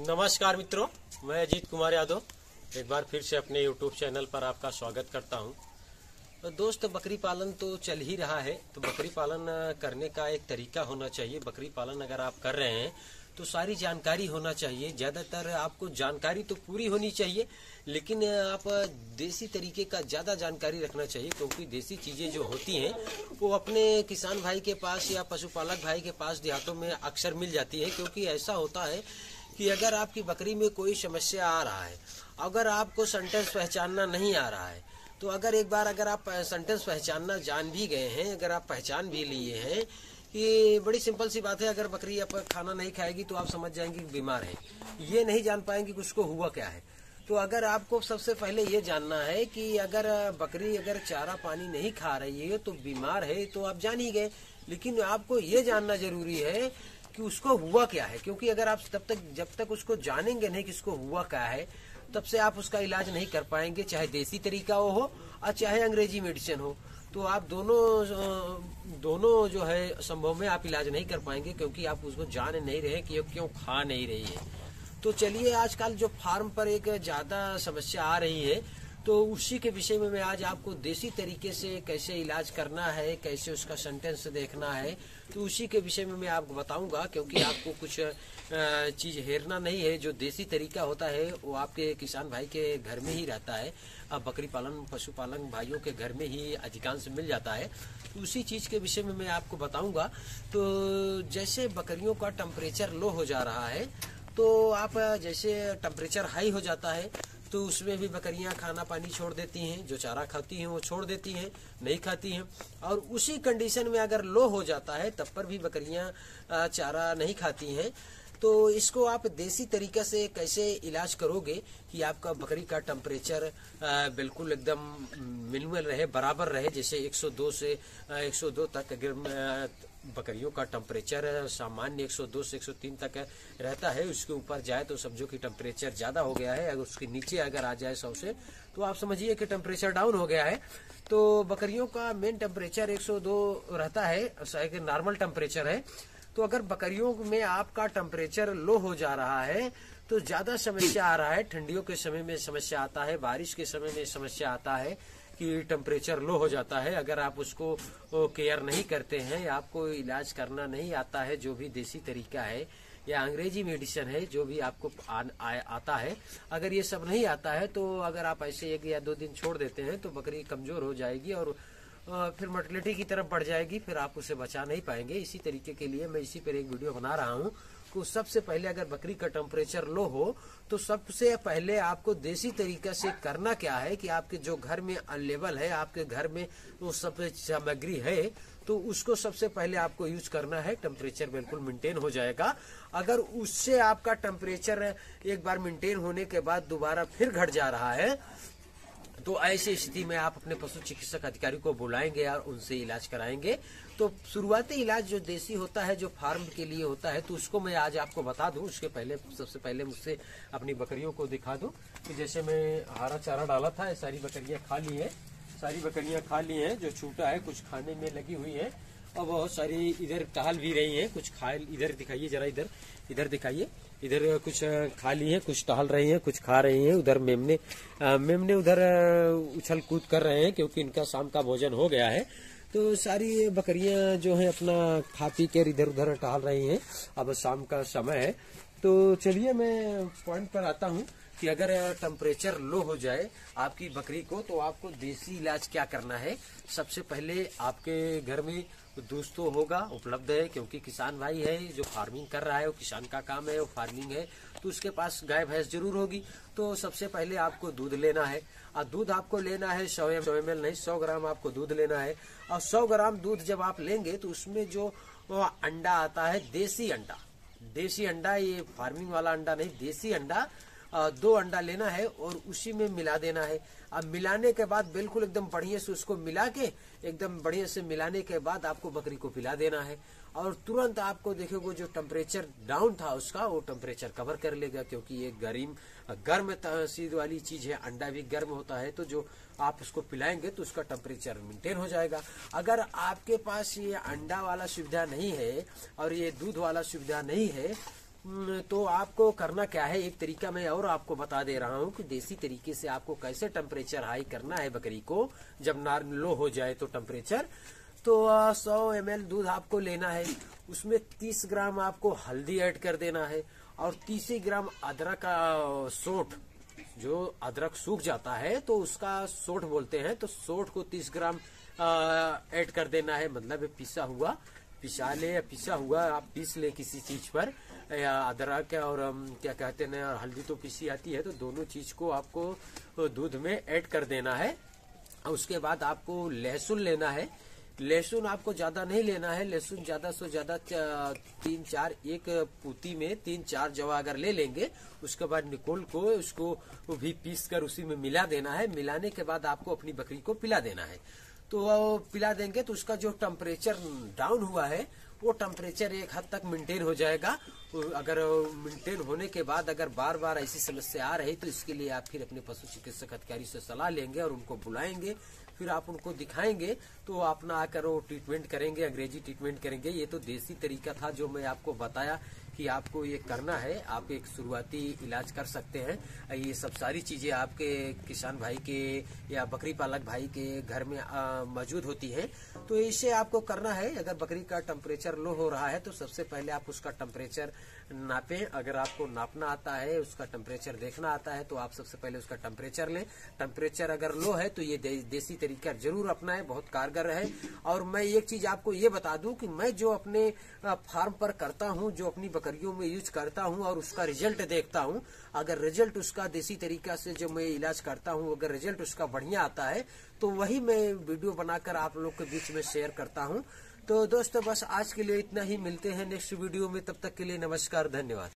नमस्कार मित्रों, मैं अजीत कुमार यादव एक बार फिर से अपने YouTube चैनल पर आपका स्वागत करता हूं। तो दोस्त, बकरी पालन तो चल ही रहा है, तो बकरी पालन करने का एक तरीका होना चाहिए। बकरी पालन अगर आप कर रहे हैं तो सारी जानकारी होना चाहिए। ज़्यादातर आपको जानकारी तो पूरी होनी चाहिए, लेकिन आप देसी तरीके का ज़्यादा जानकारी रखना चाहिए, क्योंकि देसी चीज़ें जो होती हैं वो अपने किसान भाई के पास या पशुपालक भाई के पास देहातों में अक्सर मिल जाती है। क्योंकि ऐसा होता है कि अगर आपकी बकरी में कोई समस्या आ रहा है, अगर आपको सेंटेंस पहचानना नहीं आ रहा है, तो अगर आप सेंटेंस पहचानना जान भी गए हैं, अगर आप पहचान भी लिए हैं कि बड़ी सिंपल सी बात है, अगर बकरी आप खाना नहीं खाएगी तो आप समझ जाएंगे कि बीमार है। ये नहीं जान पाएंगे कि उसको हुआ क्या है। तो अगर आपको सबसे पहले ये जानना है कि अगर बकरी अगर चारा पानी नहीं खा रही है तो बीमार है, तो आप जान ही गए। लेकिन आपको ये जानना जरूरी है कि उसको हुआ क्या है, क्योंकि अगर आप जब तक उसको जानेंगे नहीं कि उसको हुआ क्या है, तब से आप उसका इलाज नहीं कर पाएंगे, चाहे देसी तरीका हो और चाहे अंग्रेजी मेडिसिन हो। तो आप दोनों जो है संभव में आप इलाज नहीं कर पाएंगे, क्योंकि आप उसको जान नहीं रहे कि ये क्यों खा नहीं रही है। तो चलिए, आजकल जो फार्म पर एक ज्यादा समस्या आ रही है, तो उसी के विषय में मैं आज आपको देसी तरीके से कैसे इलाज करना है, कैसे उसका सेंटेंस देखना है, तो उसी के विषय में मैं आपको बताऊंगा। क्योंकि आपको कुछ चीज हेरना नहीं है। जो देसी तरीका होता है वो आपके किसान भाई के घर में ही रहता है। अब बकरी पालन पशुपालन भाइयों के घर में ही अधिकांश मिल जाता है। तो उसी चीज के विषय में मैं आपको बताऊंगा। तो जैसे बकरियों का टेम्परेचर लो हो जा रहा है, तो आप जैसे टेम्परेचर हाई हो जाता है तो उसमें भी बकरियां खाना पानी छोड़ देती हैं, जो चारा खाती हैं वो छोड़ देती हैं, नहीं खाती हैं। और उसी कंडीशन में अगर लो हो जाता है तब पर भी बकरियां चारा नहीं खाती हैं। तो इसको आप देसी तरीका से कैसे इलाज करोगे कि आपका बकरी का टेम्परेचर बिल्कुल एकदम मिनिमल रहे, बराबर रहे। जैसे 102 से 102 तक अगर बकरियों का टेम्परेचर सामान्य 102 से 103 तक रहता है, उसके ऊपर जाए तो समझो कि टेम्परेचर ज्यादा हो गया है। अगर उसके नीचे अगर आ जाए 100 से, तो आप समझिए कि टेम्परेचर डाउन हो गया है। तो बकरियों का मेन टेम्परेचर 102 रहता है, एक नॉर्मल टेम्परेचर है। तो अगर बकरियों में आपका टेम्परेचर लो हो जा रहा है तो ज्यादा समस्या आ रहा है। ठंडियों के समय में समस्या आता है, बारिश के समय में समस्या आता है कि टेम्परेचर लो हो जाता है। अगर आप उसको केयर नहीं करते हैं, आपको इलाज करना नहीं आता है, जो भी देसी तरीका है या अंग्रेजी मेडिसिन है, जो भी आपको आता है, अगर ये सब नहीं आता है, तो अगर आप ऐसे 1 या 2 दिन छोड़ देते हैं तो बकरी कमजोर हो जाएगी और फिर मोर्टेलिटी की तरफ बढ़ जाएगी, फिर आप उसे बचा नहीं पाएंगे। इसी तरीके के लिए मैं इसी पर एक वीडियो बना रहा हूँ कि सबसे पहले अगर बकरी का टेम्परेचर लो हो तो सबसे पहले आपको देसी तरीका से करना क्या है कि आपके जो घर में अनलेबल है, आपके घर में वो सब सामग्री है, तो उसको सबसे पहले आपको यूज करना है। टेम्परेचर बिल्कुल मेंटेन हो जाएगा। अगर उससे आपका टेम्परेचर एक बार मेंटेन होने के बाद दोबारा फिर घट जा रहा है, तो ऐसी स्थिति में आप अपने पशु चिकित्सक अधिकारी को बुलाएंगे और उनसे इलाज कराएंगे। तो शुरुआती इलाज जो देसी होता है, जो फार्म के लिए होता है, तो उसको मैं आज आपको बता दूं। उसके पहले सबसे पहले मुझसे अपनी बकरियों को दिखा दूं कि जैसे मैं हरा चारा डाला था, ये सारी बकरियां खा ली है, सारी बकरियां खा ली हैं। जो छूटा है कुछ खाने में लगी हुई है और बहुत सारी इधर टहल भी रही हैं, कुछ खा। इधर दिखाइए जरा, इधर दिखाइए, इधर कुछ खा ली है, कुछ टहल रही हैं, कुछ खा रही हैं। उधर मेमने उधर उछल कूद कर रहे हैं, क्योंकि इनका शाम का भोजन हो गया है। तो सारी बकरियां जो है अपना खा पी कर इधर उधर टहल रही हैं। अब शाम का समय है। तो चलिए मैं पॉइंट पर आता हूँ कि अगर टेम्परेचर लो हो जाए आपकी बकरी को, तो आपको देसी इलाज क्या करना है। सबसे पहले आपके घर में दूध तो होगा, उपलब्ध है, क्योंकि किसान भाई है जो फार्मिंग कर रहा है, वो किसान का काम है, वो फार्मिंग है, तो उसके पास गाय भैंस जरूर होगी। तो सबसे पहले आपको दूध लेना है, और दूध आपको लेना है 100 ml नहीं, 100 ग्राम आपको दूध लेना है। और 100 ग्राम दूध जब आप लेंगे तो उसमें जो अंडा आता है, देसी अंडा, ये फार्मिंग वाला अंडा नहीं, देसी अंडा, 2 अंडा लेना है और उसी में मिला देना है। अब मिलाने के बाद बिल्कुल एकदम बढ़िया से उसको मिला के, एकदम बढ़िया से मिलाने के बाद आपको बकरी को पिला देना है। और तुरंत आपको देखोगे जो टेम्परेचर डाउन था उसका, वो टेम्परेचर कवर कर लेगा, क्योंकि ये गर्म तासीर वाली चीज है। अंडा भी गर्म होता है, तो जो आप उसको पिलाएंगे तो उसका टेम्परेचर मेंटेन हो जाएगा। अगर आपके पास ये अंडा वाला सुविधा नहीं है और ये दूध वाला सुविधा नहीं है, तो आपको करना क्या है, एक तरीका मैं और आपको बता दे रहा हूँ कि देसी तरीके से आपको कैसे टेम्परेचर हाई करना है बकरी को। जब लो हो जाए तो टेम्परेचर, तो 100 ml दूध आपको लेना है, उसमें 30 ग्राम आपको हल्दी ऐड कर देना है और 30 ग्राम अदरक का सोंठ, जो अदरक सूख जाता है तो उसका सोंठ बोलते हैं, तो सोंठ को 30 ग्राम ऐड कर देना है। मतलब पिसा हुआ, पिसा हुआ आप पीस ले किसी चीज पर, या अदरक और क्या कहते हैं हल्दी तो पीसी आती है, तो दोनों चीज को आपको दूध में ऐड कर देना है। उसके बाद आपको लहसुन लेना है। लहसुन आपको ज्यादा नहीं लेना है, लहसुन ज्यादा से ज्यादा 3-4, एक पूती में 3-4 जवा अगर ले लेंगे, उसके बाद निकोल को उसको भी पीस कर उसी में मिला देना है। मिलाने के बाद आपको अपनी बकरी को पिला देना है। तो पिला देंगे तो उसका जो टेम्परेचर डाउन हुआ है वो टेम्परेचर एक हद तक मेंटेन हो जाएगा। अगर मेंटेन होने के बाद अगर बार बार ऐसी समस्या आ रही तो इसके लिए आप फिर अपने पशु चिकित्सक अधिकारी से सलाह लेंगे और उनको बुलाएंगे, फिर आप उनको दिखाएंगे तो अपना आकर वो ट्रीटमेंट करेंगे, अंग्रेजी ट्रीटमेंट करेंगे। ये तो देसी तरीका था जो मैं आपको बताया कि आपको ये करना है। आप एक शुरुआती इलाज कर सकते हैं। ये सब सारी चीजें आपके किसान भाई के या बकरी पालक भाई के घर में मौजूद होती हैं। तो इसे आपको करना है। अगर बकरी का टेम्परेचर लो हो रहा है तो सबसे पहले आप उसका टेम्परेचर नापें। अगर आपको नापना आता है, उसका टेम्परेचर देखना आता है, तो आप सबसे पहले उसका टेम्परेचर लें। टेम्परेचर अगर लो है तो ये देसी तरीका जरूर अपनाएं, बहुत कारगर है। और मैं एक चीज आपको ये बता दूं कि मैं जो अपने फार्म पर करता हूं, जो अपनी बकरियों में यूज करता हूं और उसका रिजल्ट देखता हूं, अगर रिजल्ट उसका देसी तरीका से जो मैं इलाज करता हूं, अगर रिजल्ट उसका बढ़िया आता है तो वही मैं वीडियो बनाकर आप लोग के बीच में शेयर करता हूं। तो दोस्तों बस आज के लिए इतना ही, मिलते हैं नेक्स्ट वीडियो में। तब तक के लिए नमस्कार, धन्यवाद।